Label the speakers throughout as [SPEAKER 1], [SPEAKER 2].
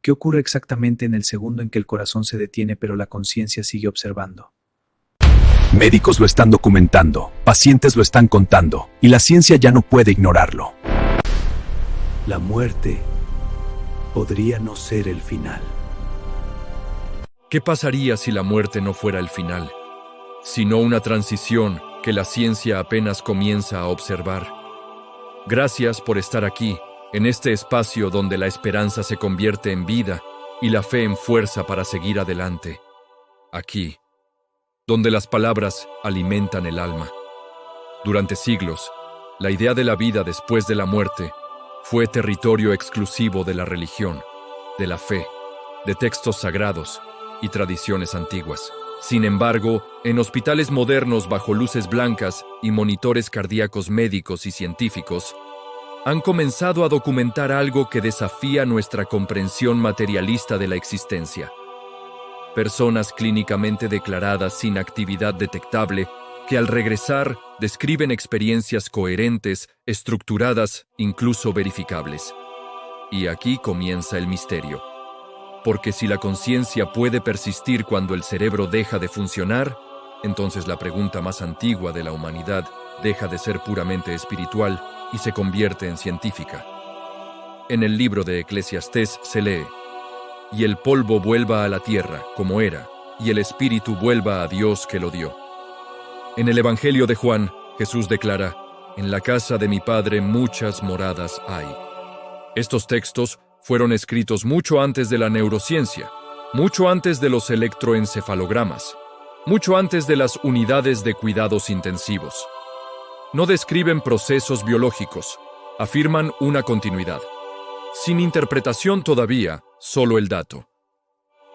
[SPEAKER 1] ¿Qué ocurre exactamente en el segundo en que el corazón se detiene pero la conciencia sigue observando?
[SPEAKER 2] Médicos lo están documentando, pacientes lo están contando, y la ciencia ya no puede ignorarlo. La muerte podría no ser el final.
[SPEAKER 3] ¿Qué pasaría si la muerte no fuera el final? Sino una transición que la ciencia apenas comienza a observar. Gracias por estar aquí, en este espacio donde la esperanza se convierte en vida y la fe en fuerza para seguir adelante. Aquí, donde las palabras alimentan el alma. Durante siglos, la idea de la vida después de la muerte fue territorio exclusivo de la religión, de la fe, de textos sagrados y tradiciones antiguas. Sin embargo, en hospitales modernos bajo luces blancas y monitores cardíacos médicos y científicos, han comenzado a documentar algo que desafía nuestra comprensión materialista de la existencia. Personas clínicamente declaradas sin actividad detectable que al regresar describen experiencias coherentes, estructuradas, incluso verificables. Y aquí comienza el misterio. Porque si la conciencia puede persistir cuando el cerebro deja de funcionar, entonces la pregunta más antigua de la humanidad deja de ser puramente espiritual y se convierte en científica. En el libro de Eclesiastés se lee: «Y el polvo vuelva a la tierra, como era, y el espíritu vuelva a Dios que lo dio». En el Evangelio de Juan, Jesús declara: «En la casa de mi Padre muchas moradas hay». Estos textos fueron escritos mucho antes de la neurociencia, mucho antes de los electroencefalogramas, mucho antes de las unidades de cuidados intensivos. No describen procesos biológicos, afirman una continuidad. Sin interpretación todavía, solo el dato.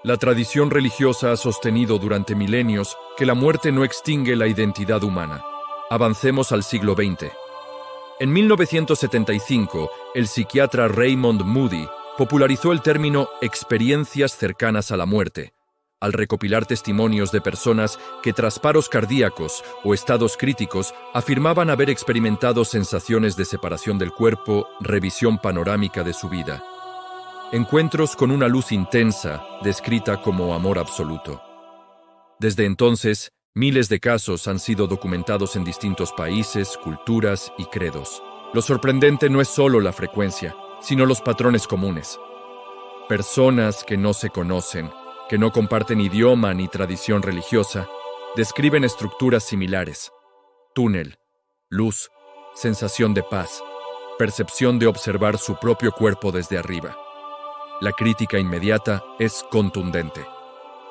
[SPEAKER 3] La tradición religiosa ha sostenido durante milenios que la muerte no extingue la identidad humana. Avancemos al siglo XX. En 1975, el psiquiatra Raymond Moody popularizó el término experiencias cercanas a la muerte, al recopilar testimonios de personas que tras paros cardíacos o estados críticos afirmaban haber experimentado sensaciones de separación del cuerpo, revisión panorámica de su vida. Encuentros con una luz intensa, descrita como amor absoluto. Desde entonces, miles de casos han sido documentados en distintos países, culturas y credos. Lo sorprendente no es solo la frecuencia, sino los patrones comunes. Personas que no se conocen, que no comparten idioma ni tradición religiosa, describen estructuras similares: túnel, luz, sensación de paz, percepción de observar su propio cuerpo desde arriba. La crítica inmediata es contundente.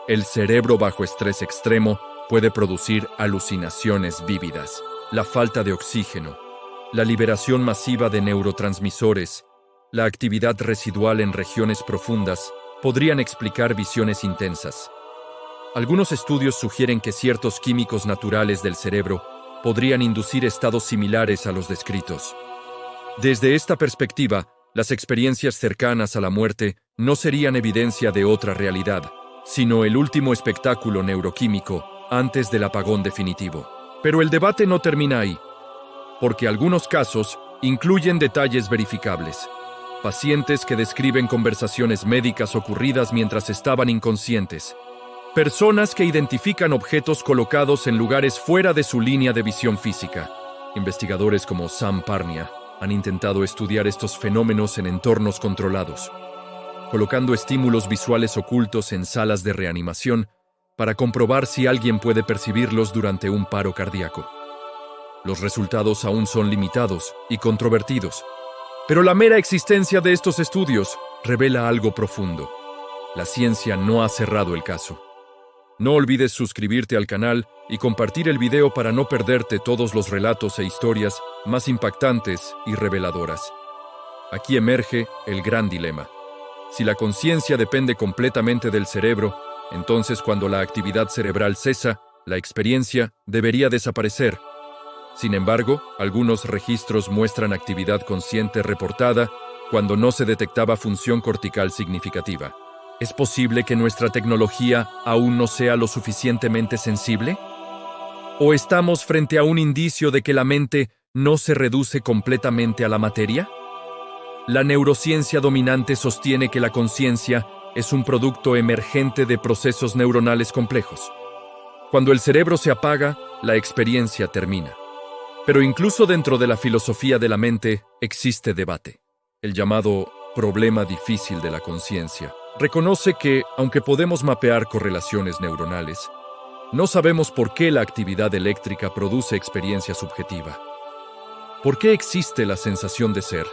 [SPEAKER 3] El cerebro bajo estrés extremo puede producir alucinaciones vívidas, la falta de oxígeno, la liberación masiva de neurotransmisores, la actividad residual en regiones profundas podrían explicar visiones intensas. Algunos estudios sugieren que ciertos químicos naturales del cerebro podrían inducir estados similares a los descritos. Desde esta perspectiva, las experiencias cercanas a la muerte no serían evidencia de otra realidad, sino el último espectáculo neuroquímico antes del apagón definitivo. Pero el debate no termina ahí, porque algunos casos incluyen detalles verificables. Pacientes que describen conversaciones médicas ocurridas mientras estaban inconscientes. Personas que identifican objetos colocados en lugares fuera de su línea de visión física. Investigadores como Sam Parnia han intentado estudiar estos fenómenos en entornos controlados, colocando estímulos visuales ocultos en salas de reanimación para comprobar si alguien puede percibirlos durante un paro cardíaco. Los resultados aún son limitados y controvertidos, pero la mera existencia de estos estudios revela algo profundo. La ciencia no ha cerrado el caso. No olvides suscribirte al canal y compartir el video para no perderte todos los relatos e historias más impactantes y reveladoras. Aquí emerge el gran dilema. Si la conciencia depende completamente del cerebro, entonces cuando la actividad cerebral cesa, la experiencia debería desaparecer. Sin embargo, algunos registros muestran actividad consciente reportada cuando no se detectaba función cortical significativa. ¿Es posible que nuestra tecnología aún no sea lo suficientemente sensible? ¿O estamos frente a un indicio de que la mente no se reduce completamente a la materia? la neurociencia dominante sostiene que la conciencia es un producto emergente de procesos neuronales complejos. Cuando el cerebro se apaga, la experiencia termina. Pero incluso dentro de la filosofía de la mente existe debate. El llamado problema difícil de la conciencia reconoce que, aunque podemos mapear correlaciones neuronales, no sabemos por qué la actividad eléctrica produce experiencia subjetiva. ¿Por qué existe la sensación de ser?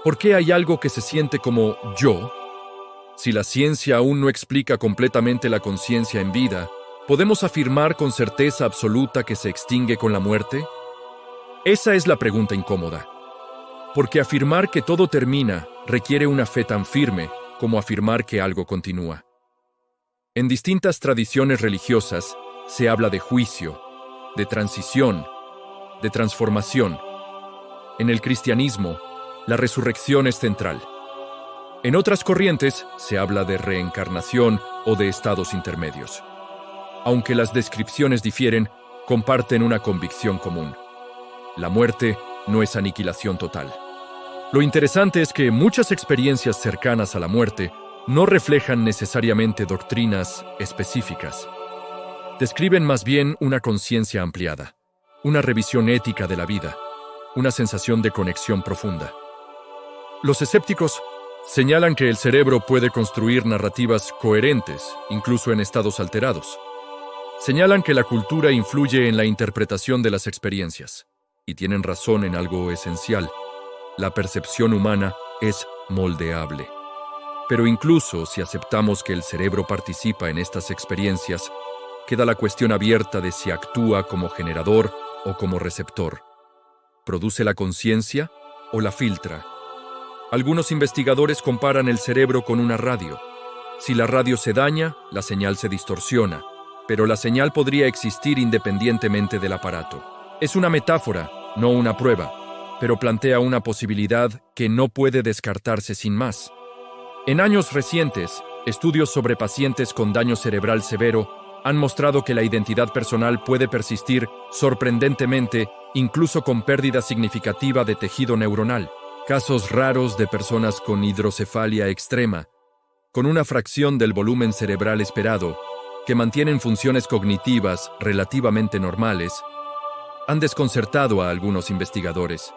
[SPEAKER 3] ¿Por qué hay algo que se siente como yo? Si la ciencia aún no explica completamente la conciencia en vida, ¿podemos afirmar con certeza absoluta que se extingue con la muerte? Esa es la pregunta incómoda. Porque afirmar que todo termina requiere una fe tan firme como afirmar que algo continúa. En distintas tradiciones religiosas se habla de juicio, de transición, de transformación. En el cristianismo, la resurrección es central. En otras corrientes se habla de reencarnación o de estados intermedios. Aunque las descripciones difieren, comparten una convicción común. La muerte no es aniquilación total. Lo interesante es que muchas experiencias cercanas a la muerte no reflejan necesariamente doctrinas específicas. Describen más bien una conciencia ampliada, una revisión ética de la vida, una sensación de conexión profunda. Los escépticos señalan que el cerebro puede construir narrativas coherentes, incluso en estados alterados. Señalan que la cultura influye en la interpretación de las experiencias, y tienen razón en algo esencial. La percepción humana es moldeable. Pero incluso si aceptamos que el cerebro participa en estas experiencias, queda la cuestión abierta de si actúa como generador o como receptor. ¿Produce la conciencia o la filtra? Algunos investigadores comparan el cerebro con una radio. Si la radio se daña, la señal se distorsiona, pero la señal podría existir independientemente del aparato. Es una metáfora, no una prueba, pero plantea una posibilidad que no puede descartarse sin más. En años recientes, estudios sobre pacientes con daño cerebral severo han mostrado que la identidad personal puede persistir sorprendentemente, incluso con pérdida significativa de tejido neuronal. Casos raros de personas con hidrocefalia extrema, con una fracción del volumen cerebral esperado, que mantienen funciones cognitivas relativamente normales, han desconcertado a algunos investigadores.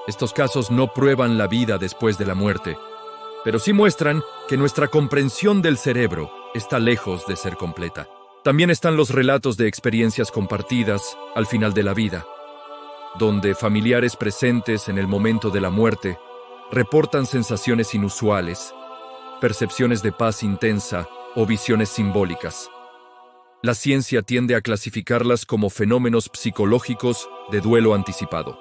[SPEAKER 3] Estos casos no prueban la vida después de la muerte, pero sí muestran que nuestra comprensión del cerebro está lejos de ser completa. También están los relatos de experiencias compartidas al final de la vida, donde familiares presentes en el momento de la muerte reportan sensaciones inusuales, percepciones de paz intensa o visiones simbólicas. La ciencia tiende a clasificarlas como fenómenos psicológicos de duelo anticipado.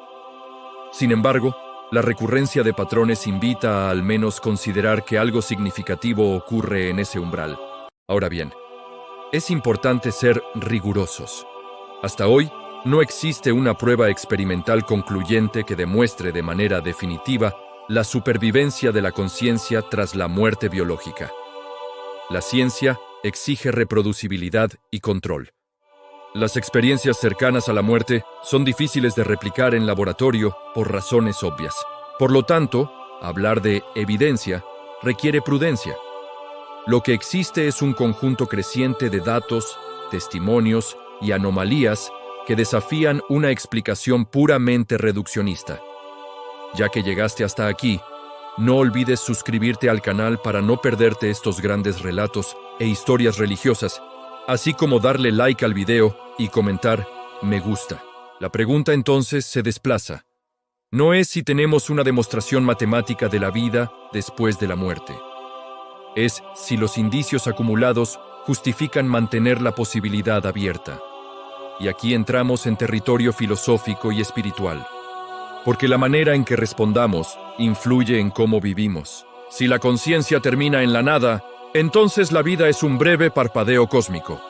[SPEAKER 3] Sin embargo, la recurrencia de patrones invita a al menos considerar que algo significativo ocurre en ese umbral. Ahora bien, es importante ser rigurosos. Hasta hoy, no existe una prueba experimental concluyente que demuestre de manera definitiva la supervivencia de la conciencia tras la muerte biológica. La ciencia exige reproducibilidad y control. Las experiencias cercanas a la muerte son difíciles de replicar en laboratorio por razones obvias. Por lo tanto, hablar de evidencia requiere prudencia. Lo que existe es un conjunto creciente de datos, testimonios y anomalías que desafían una explicación puramente reduccionista. Ya que llegaste hasta aquí, no olvides suscribirte al canal para no perderte estos grandes relatos e historias religiosas, así como darle like al video y comentar me gusta. La pregunta entonces se desplaza. No es si tenemos una demostración matemática de la vida después de la muerte. Es si los indicios acumulados justifican mantener la posibilidad abierta. Y aquí entramos en territorio filosófico y espiritual. Porque la manera en que respondamos influye en cómo vivimos. Si la conciencia termina en la nada, entonces la vida es un breve parpadeo cósmico.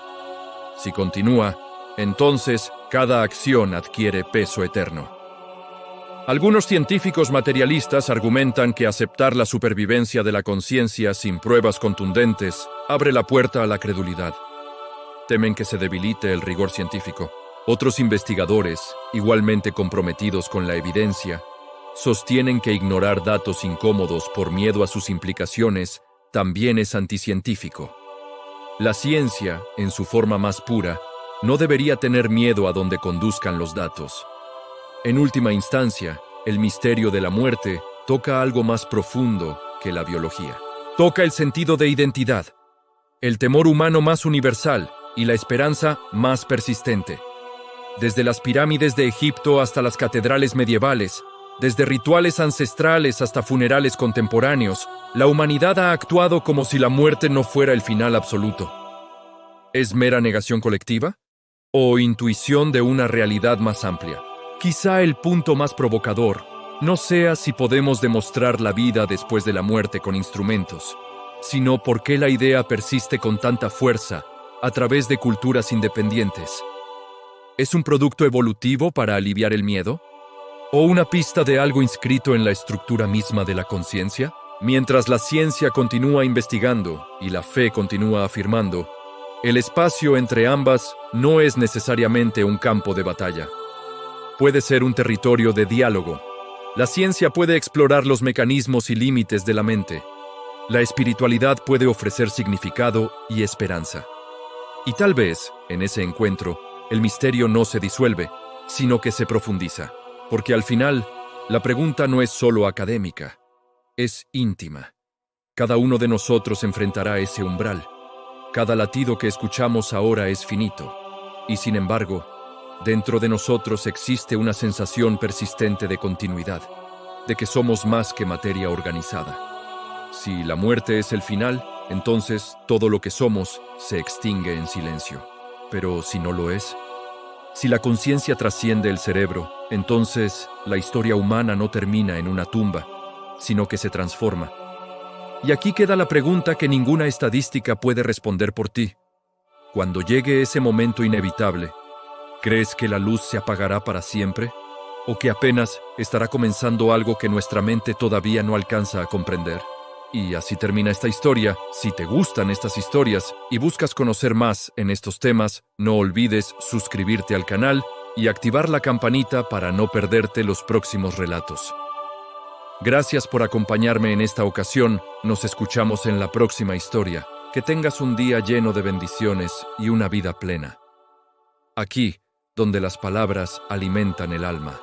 [SPEAKER 3] Si continúa, entonces cada acción adquiere peso eterno. Algunos científicos materialistas argumentan que aceptar la supervivencia de la conciencia sin pruebas contundentes abre la puerta a la credulidad. Temen que se debilite el rigor científico. Otros investigadores, igualmente comprometidos con la evidencia, sostienen que ignorar datos incómodos por miedo a sus implicaciones también es anticientífico. La ciencia, en su forma más pura, no debería tener miedo a donde conduzcan los datos. En última instancia, el misterio de la muerte toca algo más profundo que la biología. Toca el sentido de identidad, el temor humano más universal y la esperanza más persistente. Desde las pirámides de Egipto hasta las catedrales medievales, desde rituales ancestrales hasta funerales contemporáneos, la humanidad ha actuado como si la muerte no fuera el final absoluto. ¿Es mera negación colectiva? ¿O intuición de una realidad más amplia? Quizá el punto más provocador no sea si podemos demostrar la vida después de la muerte con instrumentos, sino por qué la idea persiste con tanta fuerza a través de culturas independientes. ¿Es un producto evolutivo para aliviar el miedo? ¿O una pista de algo inscrito en la estructura misma de la conciencia? Mientras la ciencia continúa investigando y la fe continúa afirmando, el espacio entre ambas no es necesariamente un campo de batalla. Puede ser un territorio de diálogo. La ciencia puede explorar los mecanismos y límites de la mente. La espiritualidad puede ofrecer significado y esperanza. Y tal vez, en ese encuentro, el misterio no se disuelve, sino que se profundiza. Porque al final, la pregunta no es solo académica, es íntima. Cada uno de nosotros enfrentará ese umbral. Cada latido que escuchamos ahora es finito. Y sin embargo, dentro de nosotros existe una sensación persistente de continuidad, de que somos más que materia organizada. Si la muerte es el final, entonces todo lo que somos se extingue en silencio. Pero si no lo es, si la conciencia trasciende el cerebro, entonces la historia humana no termina en una tumba, sino que se transforma. Y aquí queda la pregunta que ninguna estadística puede responder por ti. Cuando llegue ese momento inevitable, ¿crees que la luz se apagará para siempre? ¿O que apenas estará comenzando algo que nuestra mente todavía no alcanza a comprender? Y así termina esta historia. Si te gustan estas historias y buscas conocer más en estos temas, no olvides suscribirte al canal y activar la campanita para no perderte los próximos relatos. Gracias por acompañarme en esta ocasión. Nos escuchamos en la próxima historia. Que tengas un día lleno de bendiciones y una vida plena. Aquí, donde las palabras alimentan el alma.